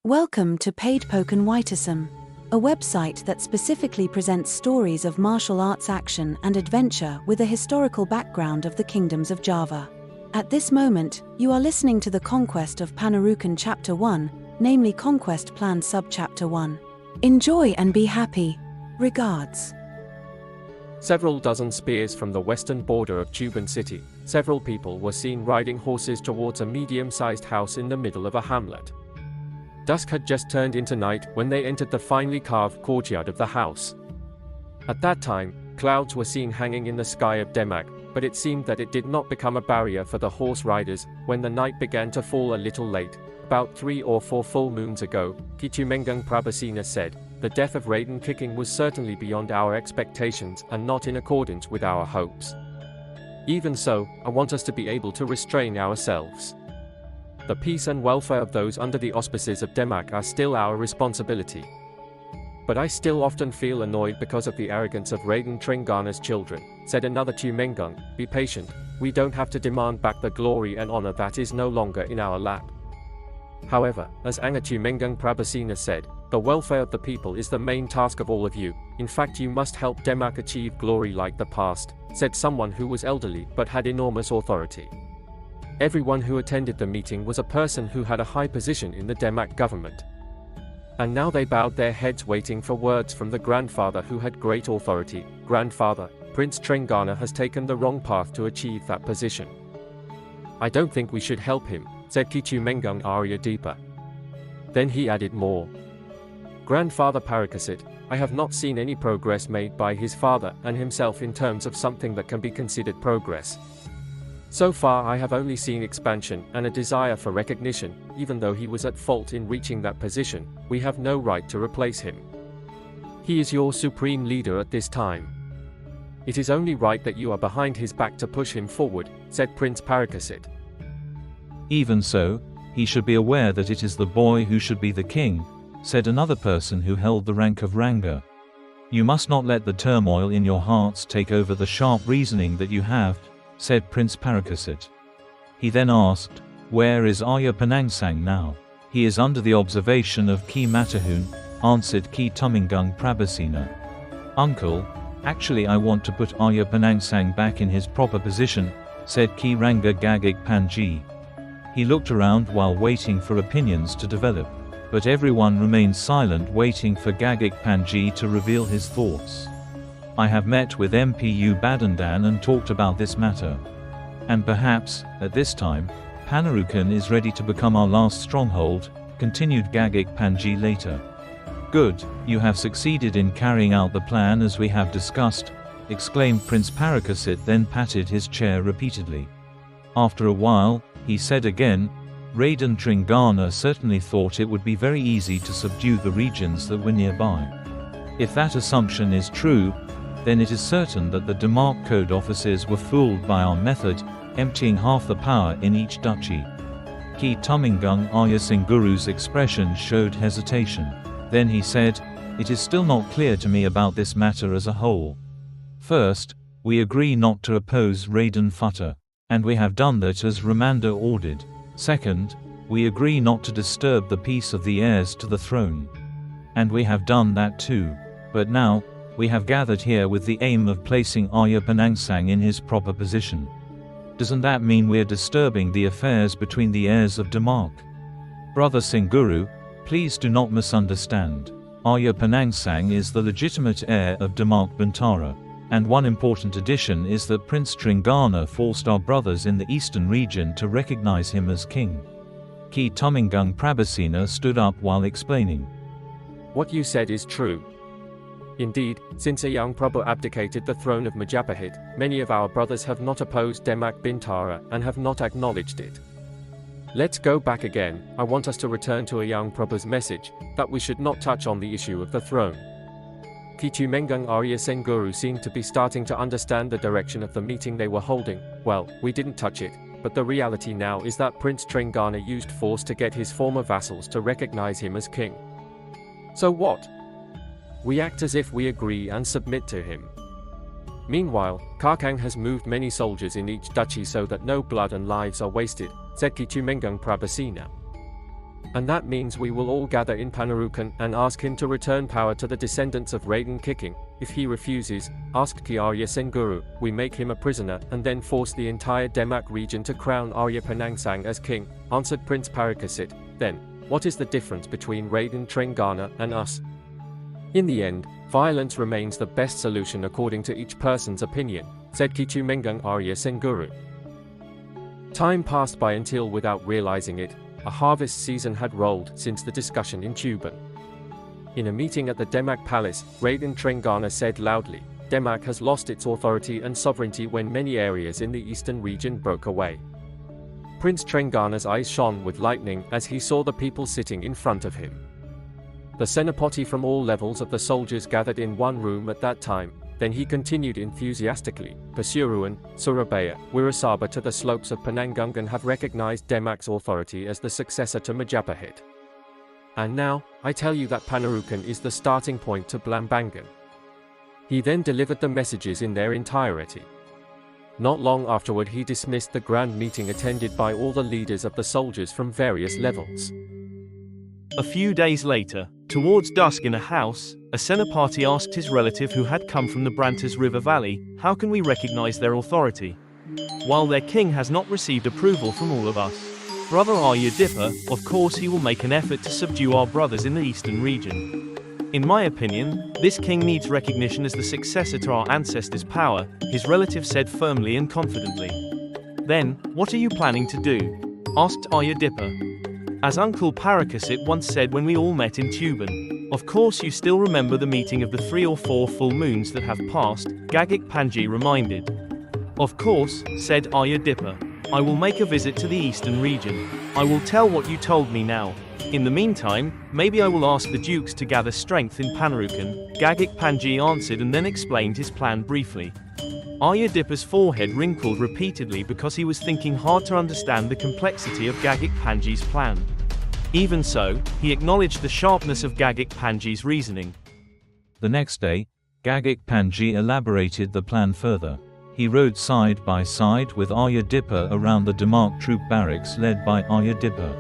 Welcome to Paidpoken Whiteism, a website that specifically presents stories of martial arts action and adventure with a historical background of the kingdoms of Java. At this moment, you are listening to the Conquest of Panarukan Chapter 1, namely Conquest Plan Subchapter 1. Enjoy and be happy. Regards. Several dozen spears from the western border of Tuban city, several people were seen riding horses towards a medium-sized house in the middle of a hamlet. Dusk had just turned into night when they entered the finely carved courtyard of the house. At that time, clouds were seen hanging in the sky of Demak, but it seemed that it did not become a barrier for the horse riders when the night began to fall a little late. About 3 or 4 full moons ago, Ki Bajang said, "The death of Raiden kicking was certainly beyond our expectations and not in accordance with our hopes. Even so, I want us to be able to restrain ourselves. The peace and welfare of those under the auspices of Demak are still our responsibility. But I still often feel annoyed because of the arrogance of Raiden Trenggana's children," said another Tumengung. "Be patient, we don't have to demand back the glory and honor that is no longer in our lap." However, as Anga Tumengung Prabhasina said, "The welfare of the people is the main task of all of you. In fact, you must help Demak achieve glory like the past," said someone who was elderly but had enormous authority. Everyone who attended the meeting was a person who had a high position in the Demak government. And now they bowed their heads waiting for words from the grandfather who had great authority. "Grandfather, Prince Trenggana has taken the wrong path to achieve that position. I don't think we should help him," said Ki Tumengung Arya Deepa. Then he added more. "Grandfather Parakasit, I have not seen any progress made by his father and himself in terms of something that can be considered progress. So far I have only seen expansion and a desire for recognition. Even though he was at fault in reaching that position, we have no right to replace him. He is your supreme leader at this time. It is only right that you are behind his back to push him forward," said Prince Parakasit. "Even so, he should be aware that it is the boy who should be the king," said another person who held the rank of Ranga. "You must not let the turmoil in your hearts take over the sharp reasoning that you have," said Prince Parakasit. He then asked, "Where is Arya Panangsang now?" "He is under the observation of Ki Matahun," answered Ki Tumengung Prabhasina. "Uncle, actually I want to put Arya Panangsang back in his proper position," said Ki Ranga Gagak Panji. He looked around while waiting for opinions to develop, but everyone remained silent waiting for Gagak Panji to reveal his thoughts. "I have met with MPU Badandan and talked about this matter. And perhaps, at this time, Panarukan is ready to become our last stronghold," continued Gagak Panji later. "Good, you have succeeded in carrying out the plan as we have discussed," exclaimed Prince Parakasit, then patted his chair repeatedly. After a while, he said again, "Raiden Trenggana certainly thought it would be very easy to subdue the regions that were nearby. If that assumption is true, then it is certain that the Demak code officers were fooled by our method, emptying half the power in each duchy." Ki Tumengung Arya Singuru's expression showed hesitation. Then he said, "It is still not clear to me about this matter as a whole. First, we agree not to oppose Raiden Futta, and we have done that as Ramanda ordered. Second, we agree not to disturb the peace of the heirs to the throne. And we have done that too. But now, we have gathered here with the aim of placing Arya Panangsang in his proper position. Doesn't that mean we're disturbing the affairs between the heirs of Demak? Brother Singuru, please do not misunderstand. Arya Panangsang is the legitimate heir of Demak Bantara. And one important addition is that Prince Trenggana forced our brothers in the eastern region to recognize him as king." Ki Tumengung Prabhasina stood up while explaining. "What you said is true. Indeed, since a young Prabhu abdicated the throne of Majapahit, many of our brothers have not opposed Demak Bintara and have not acknowledged it. Let's go back again. I want us to return to a young Prabhu's message, that we should not touch on the issue of the throne." Ki Tumengung Arya Senguru seemed to be starting to understand the direction of the meeting they were holding. "Well, we didn't touch it, but the reality now is that Prince Trenggana used force to get his former vassals to recognize him as king. So what? We act as if we agree and submit to him. Meanwhile, Kakang has moved many soldiers in each duchy so that no blood and lives are wasted," said Ki Tumengung Prabhasina. And that means we will all gather in Panarukan and ask him to return power to the descendants of Raden Kicking. If he refuses, asked Ki Arya Senguru, we make him a prisoner and then force the entire Demak region to crown Arya Penangsang as king, answered Prince Parakasit. Then, what is the difference between Raden Trenggana and us? In the end, violence remains the best solution according to each person's opinion, said Ki Tumengang Arya Senguru. Time passed by until, without realizing it, a harvest season had rolled since the discussion in Tuban. In a meeting at the Demak Palace, Raden Trenggana said loudly, Demak has lost its authority and sovereignty when many areas in the eastern region broke away. Prince Trenggana's eyes shone with lightning as he saw the people sitting in front of him. The Senapati from all levels of the soldiers gathered in one room at that time. Then he continued enthusiastically, Pasuruan, Surabaya, Wirasaba to the slopes of Penanggungan have recognized Demak's authority as the successor to Majapahit. And now, I tell you that Panarukan is the starting point to Blambangan. He then delivered the messages in their entirety. Not long afterward he dismissed the grand meeting attended by all the leaders of the soldiers from various levels. A few days later, towards dusk in a house, a Senapati asked his relative who had come from the Brantas River Valley, how can we recognize their authority? While their king has not received approval from all of us. Brother Arya Dipper, of course he will make an effort to subdue our brothers in the eastern region. In my opinion, this king needs recognition as the successor to our ancestors' power, his relative said firmly and confidently. Then, what are you planning to do? Asked Arya Dipper. As Uncle Parakasit once said when we all met in Tuban, of course you still remember the meeting of the 3 or 4 full moons that have passed, Gagak Panji reminded. Of course, said Arya Dipper. I will make a visit to the eastern region. I will tell what you told me now. In the meantime, maybe I will ask the dukes to gather strength in Panarukan, Gagak Panji answered and then explained his plan briefly. Arya Dipper's forehead wrinkled repeatedly because he was thinking hard to understand the complexity of Gagak Panji's plan. Even so, he acknowledged the sharpness of Gagak Panji's reasoning. The next day, Gagak Panji elaborated the plan further. He rode side by side with Arya Dipper around the Demak troop barracks led by Arya Dipper.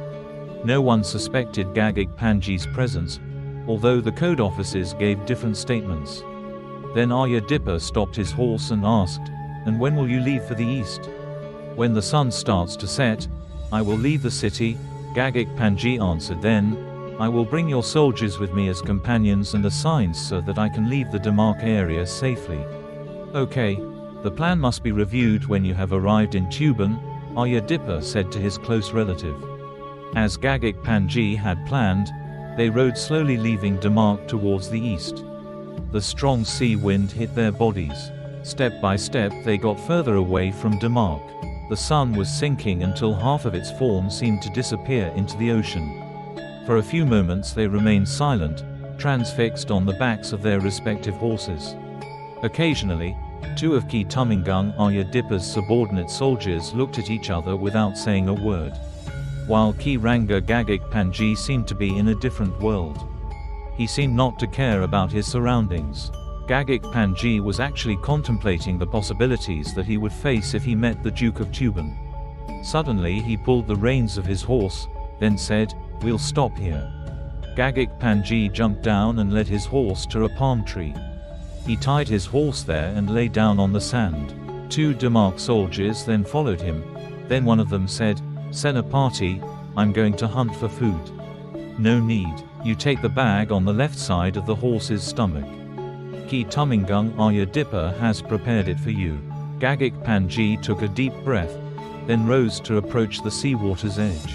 No one suspected Gagak Panji's presence, although the code officers gave different statements. Then Arya Dipper stopped his horse and asked, "And when will you leave for the east?" "When the sun starts to set, I will leave the city," Gagak Panji answered. "Then, I will bring your soldiers with me as companions and assigns so that I can leave the Demak area safely." "Okay, the plan must be reviewed when you have arrived in Tuban," Arya Dipper said to his close relative. As Gagak Panji had planned, they rode slowly leaving Demak towards the east. The strong sea wind hit their bodies. Step by step they got further away from Demak. The sun was sinking until half of its form seemed to disappear into the ocean. For a few moments they remained silent, transfixed on the backs of their respective horses. Occasionally, 2 of Ki Tumengang Arya Dipper's subordinate soldiers looked at each other without saying a word. While Ki Ranga Gagak Panji seemed to be in a different world. He seemed not to care about his surroundings. Gagak Panji was actually contemplating the possibilities that he would face if he met the Duke of Tuban. Suddenly he pulled the reins of his horse, then said, "We'll stop here." Gagak Panji jumped down and led his horse to a palm tree. He tied his horse there and lay down on the sand. 2 Demak soldiers then followed him. Then one of them said, "Senapati, I'm going to hunt for food." "No need. You take the bag on the left side of the horse's stomach. Ki Tumengang Arya Dipper has prepared it for you." Gagak Panji took a deep breath, then rose to approach the seawater's edge.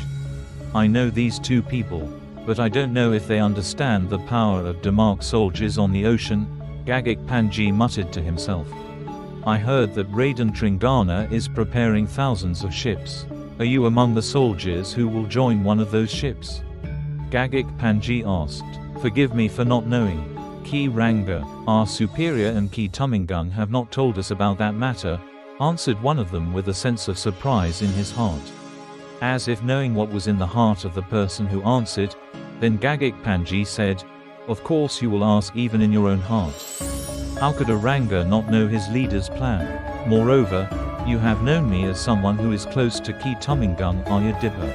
"I know these 2 people, but I don't know if they understand the power of Demak soldiers on the ocean," Gagak Panji muttered to himself. "I heard that Raden Trenggana is preparing thousands of ships. Are you among the soldiers who will join one of those ships?" Gagak Panji asked. "Forgive me for not knowing. Ki Ranga, our superior, and Ki Tumengang have not told us about that matter," answered one of them with a sense of surprise in his heart. As if knowing what was in the heart of the person who answered, then Gagak Panji said, "Of course you will ask even in your own heart. How could a Ranga not know his leader's plan? Moreover, you have known me as someone who is close to Ki Tumengang Arya Dipper.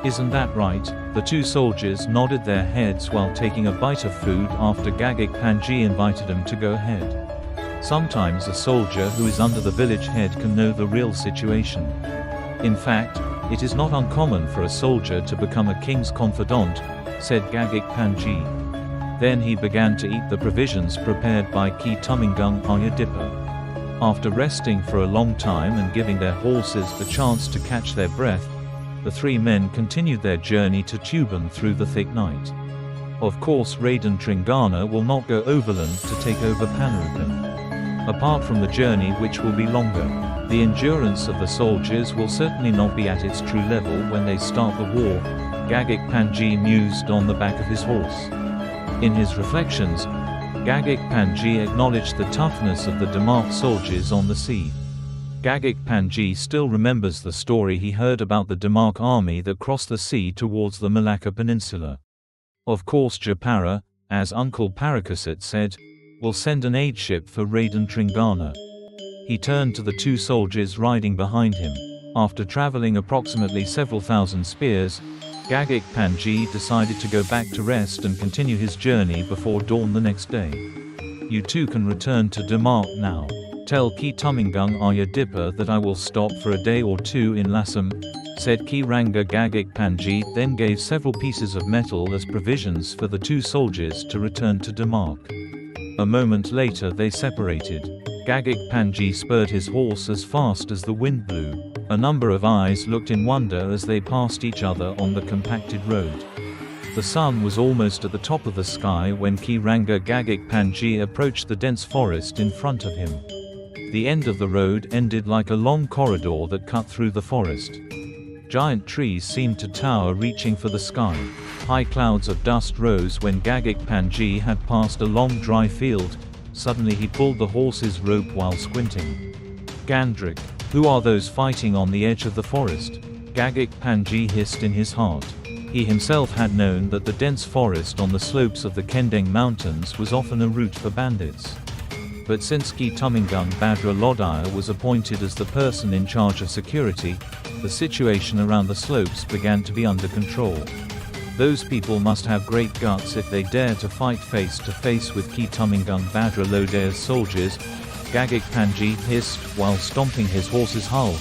Isn't that right? The two soldiers nodded their heads while taking a bite of food after Gagak Panji invited him to go ahead. Sometimes a soldier who is under the village head can know the real situation. In fact, it is not uncommon for a soldier to become a king's confidant, said Gagak Panji. Then he began to eat the provisions prepared by Ki Tummingung Ayadippa. After resting for a long time and giving their horses the chance to catch their breath, the three men continued their journey to Tuban through the thick night. Of course, Raden Tringana will not go overland to take over Panarukan. Apart from the journey, which will be longer, the endurance of the soldiers will certainly not be at its true level when they start the war, Gagak Panji mused on the back of his horse. In his reflections, Gagak Panji acknowledged the toughness of the Demak soldiers on the sea. Gagak Panji still remembers the story he heard about the Demak army that crossed the sea towards the Malacca Peninsula. Of course, Japara, as Uncle Parakasit said, will send an aid ship for Raden Tringana. He turned to the two soldiers riding behind him. After traveling approximately several thousand spears, Gagak Panji decided to go back to rest and continue his journey before dawn the next day. You two can return to Demak now. Tell Ki Tummingung Ayadippa that I will stop for a day or two in Lasem, said Ki Ranga. Gagak Panji then gave several pieces of metal as provisions for the two soldiers to return to Demak. A moment later they separated. Gagak Panji spurred his horse as fast as the wind blew. A number of eyes looked in wonder as they passed each other on the compacted road. The sun was almost at the top of the sky when Ki Ranga Gagak Panji approached the dense forest in front of him. The end of the road ended like a long corridor that cut through the forest. Giant trees seemed to tower, reaching for the sky. High clouds of dust rose when Gagak Panji had passed a long dry field. Suddenly he pulled the horse's rope while squinting. Gandrik, who are those fighting on the edge of the forest? Gagak Panji hissed in his heart. He himself had known that the dense forest on the slopes of the Kendeng Mountains was often a route for bandits. But since Ki Tummingung Badra Lodaya was appointed as the person in charge of security, the situation around the slopes began to be under control. Those people must have great guts if they dare to fight face to face with Ki Tummingung Badra Lodaya's soldiers, Gagak Panji hissed while stomping his horse's hull,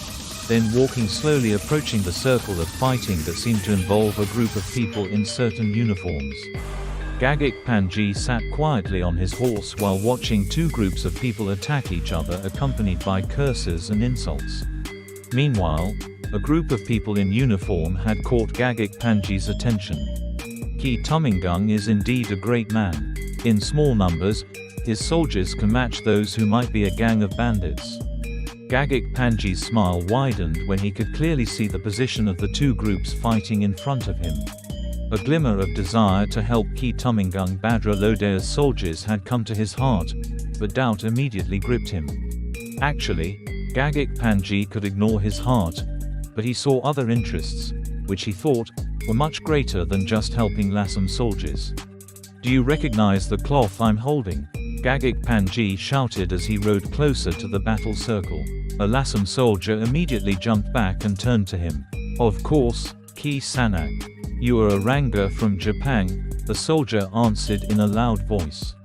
then walking slowly approaching the circle of fighting that seemed to involve a group of people in certain uniforms. Gagak Panji sat quietly on his horse while watching two groups of people attack each other, accompanied by curses and insults. Meanwhile, a group of people in uniform had caught Gagak Panji's attention. Ki Tummingung is indeed a great man. In small numbers, his soldiers can match those who might be a gang of bandits. Gagak Panji's smile widened when he could clearly see the position of the two groups fighting in front of him. A glimmer of desire to help Ki Tummingung Badra Lodaya's soldiers had come to his heart, but doubt immediately gripped him. Actually, Gagak Panji could ignore his heart, but he saw other interests, which he thought were much greater than just helping Lasem soldiers. Do you recognize the cloth I'm holding? Gagak Panji shouted as he rode closer to the battle circle. A Lasem soldier immediately jumped back and turned to him. Of course, Ki Sanak. You are a Ranga from Japan, the soldier answered in a loud voice.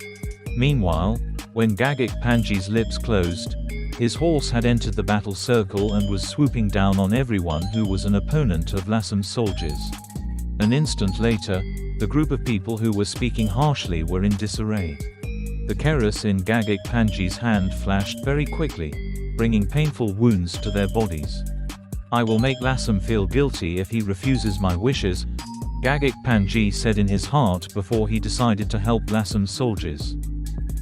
Meanwhile, when Gagak Panji's lips closed, his horse had entered the battle circle and was swooping down on everyone who was an opponent of Lasem's soldiers. An instant later, the group of people who were speaking harshly were in disarray. The keris in Gagak Panji's hand flashed very quickly, bringing painful wounds to their bodies. I will make Lasem feel guilty if he refuses my wishes, Gagak Panji said in his heart before he decided to help Lasem's soldiers.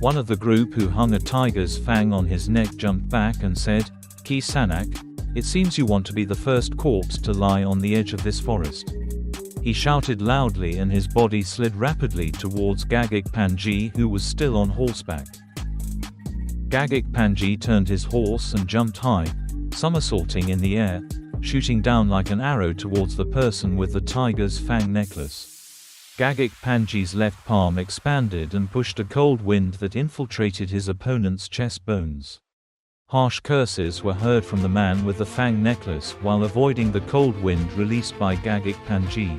One of the group who hung a tiger's fang on his neck jumped back and said, Ki Sanak, it seems you want to be the first corpse to lie on the edge of this forest. He shouted loudly and his body slid rapidly towards Gagak Panji, who was still on horseback. Gagak Panji turned his horse and jumped high, somersaulting in the air, shooting down like an arrow towards the person with the tiger's fang necklace. Gagak Panji's left palm expanded and pushed a cold wind that infiltrated his opponent's chest bones. Harsh curses were heard from the man with the fang necklace while avoiding the cold wind released by Gagak Panji.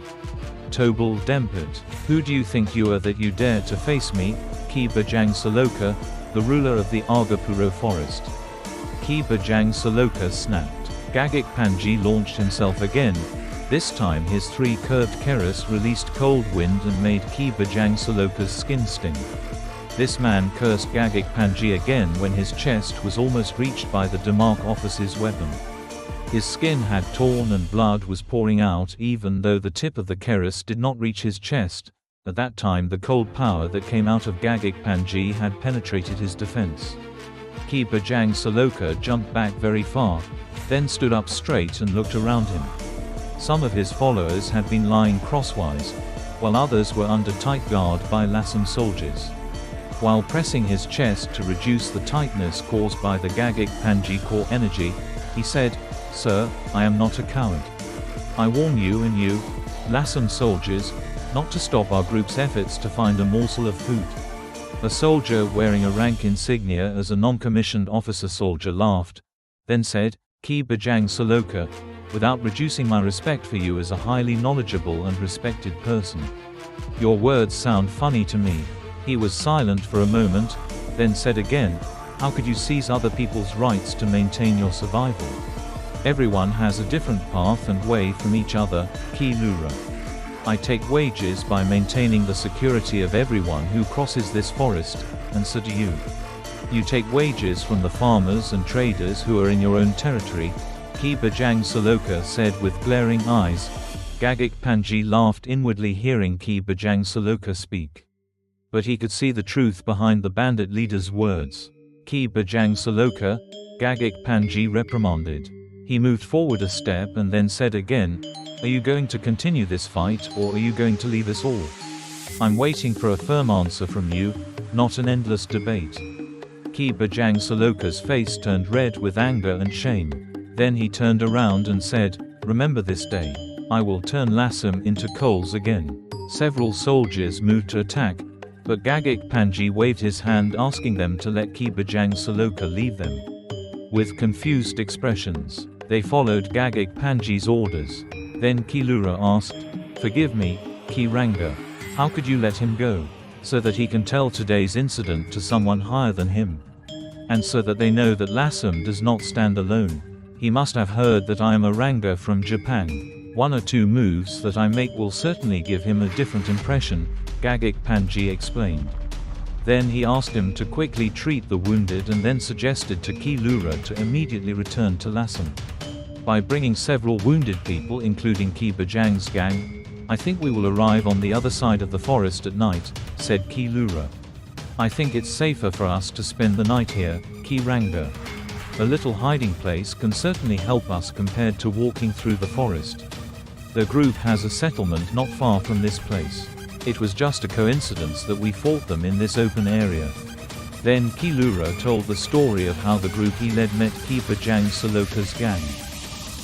Tobal Dempet, who do you think you are that you dare to face me? Ki Bajang Saloka, the ruler of the Agapuro forest. Ki Bajang Saloka snapped. Gagak Panji launched himself again. This time his 3 curved keris released cold wind and made Ki Bajang Saloka's skin sting. This man cursed Gagak Panji again when his chest was almost reached by the Demak officer's weapon. His skin had torn and blood was pouring out even though the tip of the keris did not reach his chest. At that time the cold power that came out of Gagak Panji had penetrated his defense. Ki Bajang Saloka jumped back very far, then stood up straight and looked around him. Some of his followers had been lying crosswise, while others were under tight guard by Lasem soldiers. While pressing his chest to reduce the tightness caused by the Gagak Panji core energy, he said, "Sir, I am not a coward. I warn you and you, Lasem soldiers, not to stop our group's efforts to find a morsel of food." A soldier wearing a rank insignia as a non-commissioned officer soldier laughed, then said, "Ki Bajang Saloka, without reducing my respect for you as a highly knowledgeable and respected person. Your words sound funny to me." He was silent for a moment, then said again, "How could you seize other people's rights to maintain your survival? Everyone has a different path and way from each other, Ki Lura. I take wages by maintaining the security of everyone who crosses this forest, and so do you. You take wages from the farmers and traders who are in your own territory," Ki Bajang Saloka said with glaring eyes. Gagak Panji laughed inwardly hearing Ki Bajang Saloka speak. But he could see the truth behind the bandit leader's words. "Ki Bajang Saloka," Gagak Panji reprimanded. He moved forward a step and then said again, "Are you going to continue this fight or are you going to leave us all? I'm waiting for a firm answer from you, not an endless debate." Ki Bajang Saloka's face turned red with anger and shame. Then he turned around and said, "Remember this day. I will turn Lasem into coals again." Several soldiers moved to attack, but Gagak Panji waved his hand asking them to let Ki Bajang Saloka leave them. With confused expressions, they followed Gagak Panji's orders. Then Ki Lura asked, "Forgive me, Ki Ranga. How could you let him go? So that he can tell today's incident to someone higher than him. And so that they know that Lasem does not stand alone. He must have heard that I am a Ranga from Japan. 1 or 2 moves that I make will certainly give him a different impression," Gagak Panji explained. Then he asked him to quickly treat the wounded and then suggested to Ki Lura to immediately return to Lasem. "By bringing several wounded people including Ki Bajang's gang, I think we will arrive on the other side of the forest at night," said Ki Lura. "I think it's safer for us to spend the night here, Ki Ranga. A little hiding place can certainly help us compared to walking through the forest. The group has a settlement not far from this place. It was just a coincidence that we fought them in this open area." Then Ki Lura told the story of how the group he led met Ki Bajang Saloka's gang.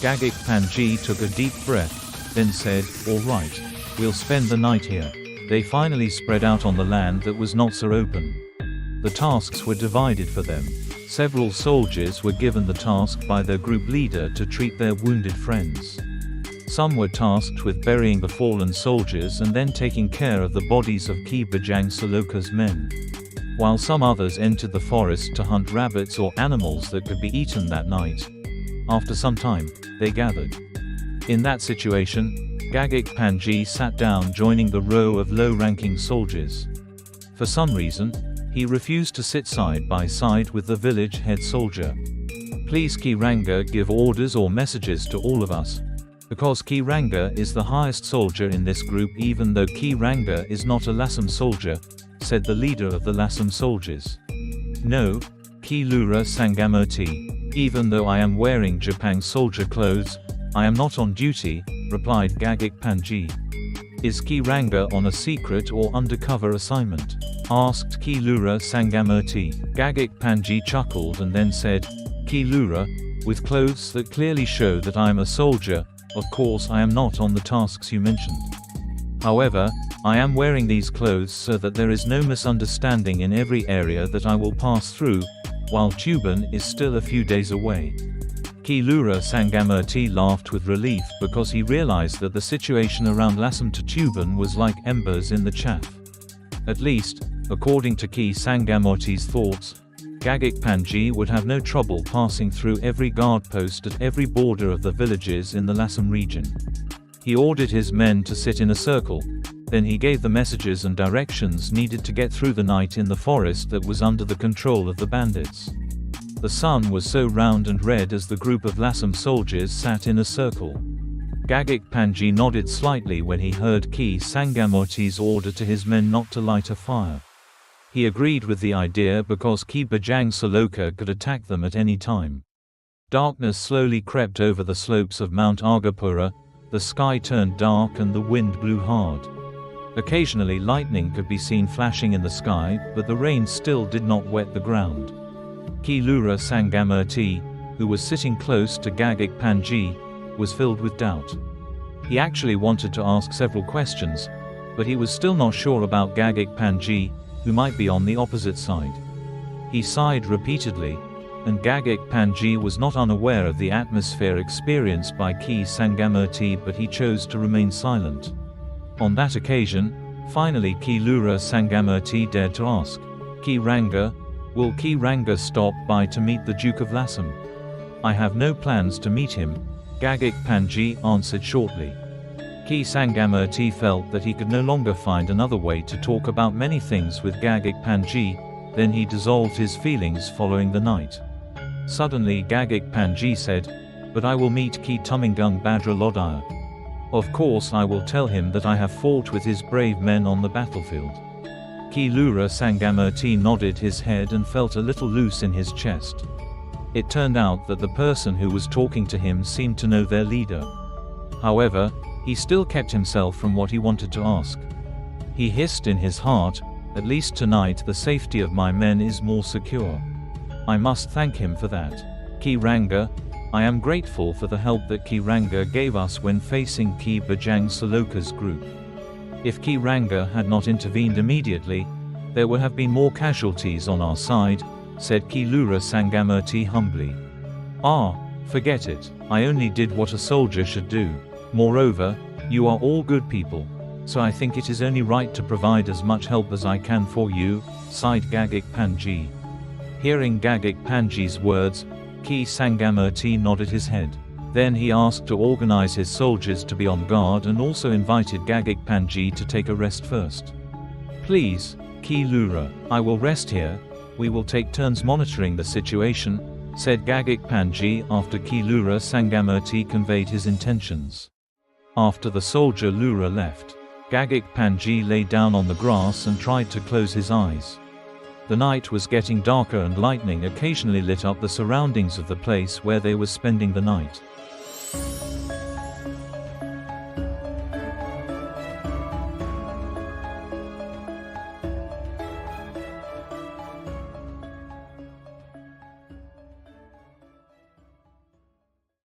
Gagak Panji took a deep breath, then said, "All right. We'll spend the night here." They finally spread out on the land that was not so open. The tasks were divided for them. Several soldiers were given the task by their group leader to treat their wounded friends. Some were tasked with burying the fallen soldiers and then taking care of the bodies of Ki Bajang Saloka's men. While some others entered the forest to hunt rabbits or animals that could be eaten that night. After some time, they gathered. In that situation, Gagak Panji sat down joining the row of low-ranking soldiers. For some reason, he refused to sit side by side with the village head soldier. "Please Ki Ranga give orders or messages to all of us. Because Ki Ranga is the highest soldier in this group even though Ki Ranga is not a Lasem soldier," said the leader of the Lasem soldiers. "No, Ki Lura Sangamurti. Even though I am wearing Japang soldier clothes, I am not on duty," replied Gagak Panji. "Is Ki Ranga on a secret or undercover assignment?" asked Ki Lura Sangamurti. Gagak Panji chuckled and then said, "Ki Lura, with clothes that clearly show that I am a soldier, of course I am not on the tasks you mentioned. However, I am wearing these clothes so that there is no misunderstanding in every area that I will pass through," while Tuban is still a few days away. Ki Lura Sangamurti laughed with relief because he realized that the situation around Lasem to Tuban was like embers in the chaff. At least, according to Ki Sangamurti's thoughts, Gagak Panji would have no trouble passing through every guard post at every border of the villages in the Lasem region. He ordered his men to sit in a circle, then he gave the messages and directions needed to get through the night in the forest that was under the control of the bandits. The sun was so round and red as the group of Lasem soldiers sat in a circle. Gagak Panji nodded slightly when he heard Ki Sangamurti's order to his men not to light a fire. He agreed with the idea because Ki Bajang Saloka could attack them at any time. Darkness slowly crept over the slopes of Mount Argapura, the sky turned dark and the wind blew hard. Occasionally lightning could be seen flashing in the sky, but the rain still did not wet the ground. Ki Lura Sangamurti, who was sitting close to Gagak Panji, was filled with doubt. He actually wanted to ask several questions, but he was still not sure about Gagak Panji, who might be on the opposite side. He sighed repeatedly, and Gagak Panji was not unaware of the atmosphere experienced by Ki Sangamurti, but he chose to remain silent. On that occasion, finally Ki Lura Sangamurti dared to ask, "Ki Ranga, will Ki Ranga stop by to meet the Duke of Lasem?" "I have no plans to meet him," Gagak Panji answered shortly. Ki Sangamurti felt that he could no longer find another way to talk about many things with Gagak Panji, then he dissolved his feelings following the night. Suddenly Gagak Panji said, "But I will meet Ki Tumingung Badra Lodaya. Of course I will tell him that I have fought with his brave men on the battlefield." Ki Lura Sangamurti nodded his head and felt a little loose in his chest. It turned out that the person who was talking to him seemed to know their leader. However, he still kept himself from what he wanted to ask. He hissed in his heart, "At least tonight the safety of my men is more secure. I must thank him for that. Ki Ranga, I am grateful for the help that Ki Ranga gave us when facing Ki Bajang Saloka's group. If Ki Ranga had not intervened immediately, there would have been more casualties on our side," said Ki Lura Sangamurti humbly. "Ah, forget it, I only did what a soldier should do. Moreover, you are all good people, so I think it is only right to provide as much help as I can for you," sighed Gagak Panji. Hearing Gagak Panji's words, Ki Sangamurti nodded his head. Then he asked to organize his soldiers to be on guard and also invited Gagak Panji to take a rest first. "Please, Ki Lura, I will rest here, we will take turns monitoring the situation," said Gagak Panji after Ki Lura Sangamurti conveyed his intentions. After the soldier Lura left, Gagak Panji lay down on the grass and tried to close his eyes. The night was getting darker and lightning occasionally lit up the surroundings of the place where they were spending the night.